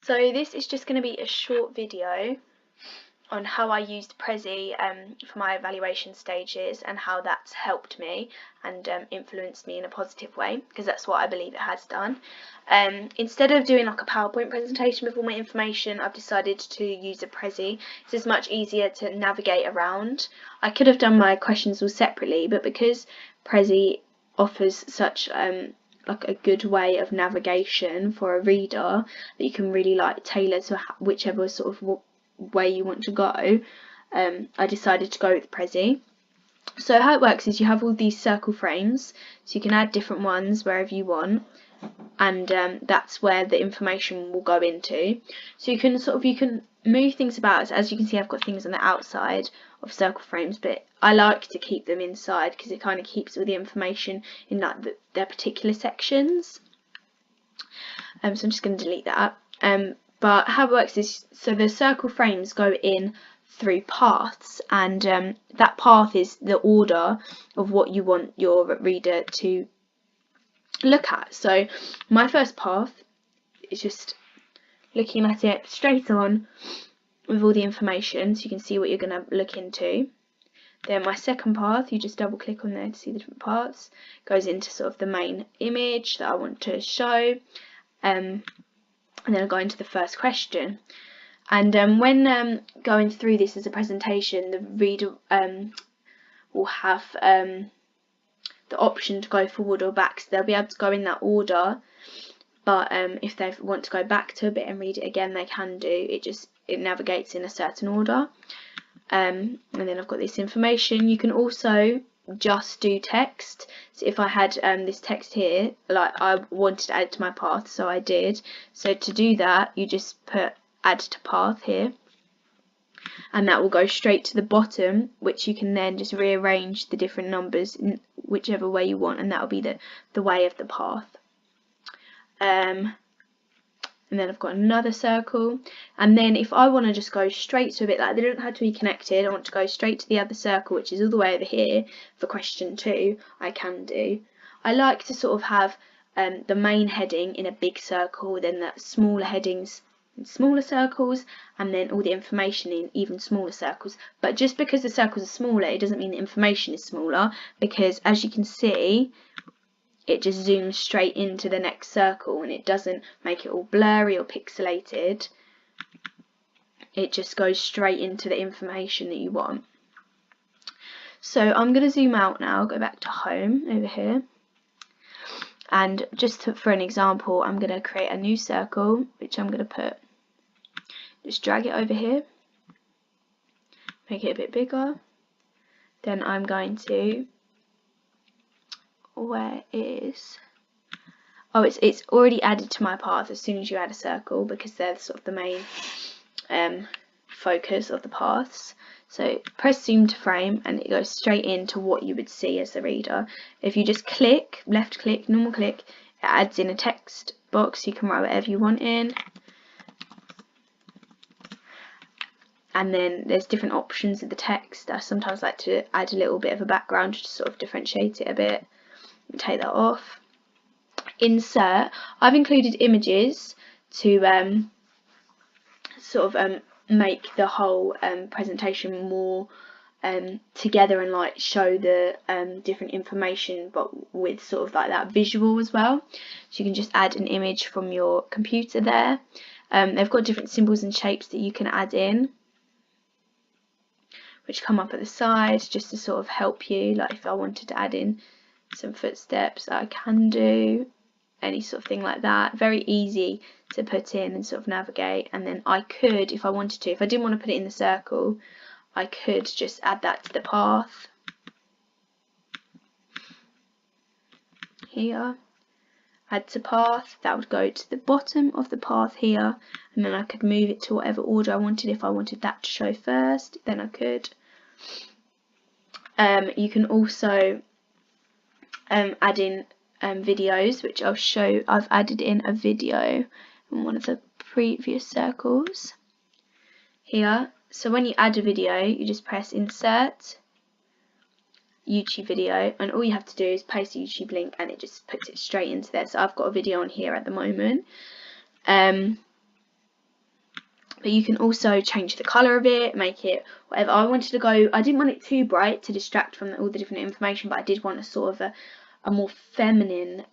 So this is just going to be a short video on how I used Prezi for my evaluation stages and how that's helped me and influenced me in a positive way, because that's what I believe it has done. Instead of doing like a PowerPoint presentation with all my information, I've decided to use a Prezi. It's just much easier to navigate around. I could have done my questions all separately, but because Prezi offers such like a good way of navigation for a reader that you can really like tailor to whichever sort of way you want to go, I decided to go with Prezi. So how it works is you have all these circle frames, so you can add different ones wherever you want, and that's where the information will go into. So you can move things about. So as you can see, I've got things on the outside of circle frames, but I like to keep them inside because it kind of keeps all the information in like their particular sections. So I'm just going to delete that. But how it works is, so the circle frames go in through paths, and that path is the order of what you want your reader to look at. So my first path is just looking at it straight on with all the information, so you can see what you're going to look into. Then my second path, you just double click on there to see the different parts, goes into sort of the main image that I want to show. And then I'll go into the first question. And when going through this as a presentation, the reader will have the option to go forward or back, so they'll be able to go in that order. But if they want to go back to a bit and read it again, they can do. It navigates in a certain order. And then I've got this information. You can also just do text. So if I had this text here, like I wanted to add it to my path, so I did. So to do that, you just put add to path here, and that will go straight to the bottom, which you can then just rearrange the different numbers in whichever way you want, and that will be the way of the path. And then I've got another circle, and then if I want to just go straight to a bit, like they don't have to be connected, I want to go straight to the other circle, which is all the way over here for question 2, I can do. I like to sort of have the main heading in a big circle, then the smaller headings in smaller circles, and then all the information in even smaller circles. But just because the circles are smaller, it doesn't mean the information is smaller, because as you can see, it just zooms straight into the next circle, and it doesn't make it all blurry or pixelated. It just goes straight into the information that you want. So I'm going to zoom out now, go back to home over here, and just for an example, I'm going to create a new circle, which I'm going to just drag it over here, make it a bit bigger. Then I'm going to, where is, oh, it's already added to my path as soon as you add a circle, because they're sort of the main focus of the paths. So press zoom to frame, and it goes straight into what you would see as the reader. If you just click, left click, normal click, it adds in a text box. You can write whatever you want in. And then there's different options of the text. I sometimes like to add a little bit of a background to sort of differentiate it a bit. Take that off. Insert. I've included images to sort of make the whole presentation more together, and like show the different information, but with sort of like that visual as well. So you can just add an image from your computer there. They've got different symbols and shapes that you can add in, which come up at the side just to sort of help you. Like if I wanted to add in some footsteps, I can do any sort of thing like that. Very easy to put in and sort of navigate. And then I could, if I wanted to, if I didn't want to put it in the circle, I could just add that to the path here. Add to path, that would go to the bottom of the path here, and then I could move it to whatever order I wanted. If I wanted that to show first, then I could. You can also add in videos, which I'll show. I've added in a video in one of the previous circles here. So when you add a video, you just press insert, YouTube video, and all you have to do is paste the YouTube link, and it just puts it straight into there. So I've got a video on here at the moment. But you can also change the colour of it, make it whatever. I didn't want it too bright to distract from all the different information, but I did want a sort of a more feminine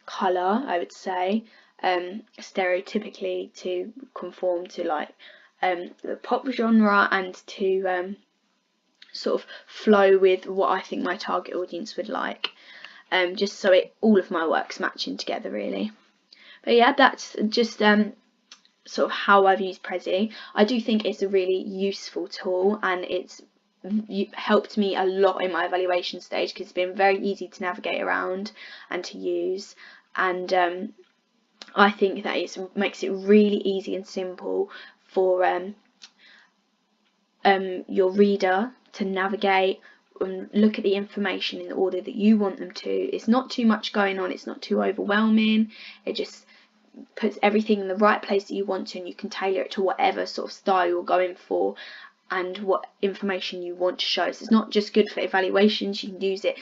colour, I would say, stereotypically to conform to like the pop genre, and to sort of flow with what I think my target audience would like, just so all of my work's matching together really. But yeah, that's just sort of how I've used Prezi. I do think it's a really useful tool, and it's helped me a lot in my evaluation stage because it's been very easy to navigate around and to use, and I think that it makes it really easy and simple for your reader to navigate and look at the information in the order that you want them to. It's not too much going on, it's not too overwhelming, it just puts everything in the right place that you want to, and you can tailor it to whatever sort of style you're going for and what information you want to show. So it's not just good for evaluations, you can use it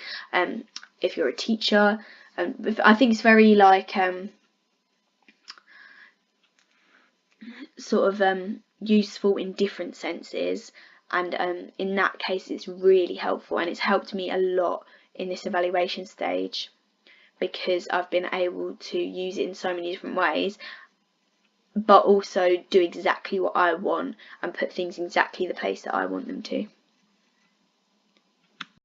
if you're a teacher. I think it's very like sort of useful in different senses, and in that case it's really helpful, and it's helped me a lot in this evaluation stage because I've been able to use it in so many different ways, but also do exactly what I want and put things in exactly the place that I want them to.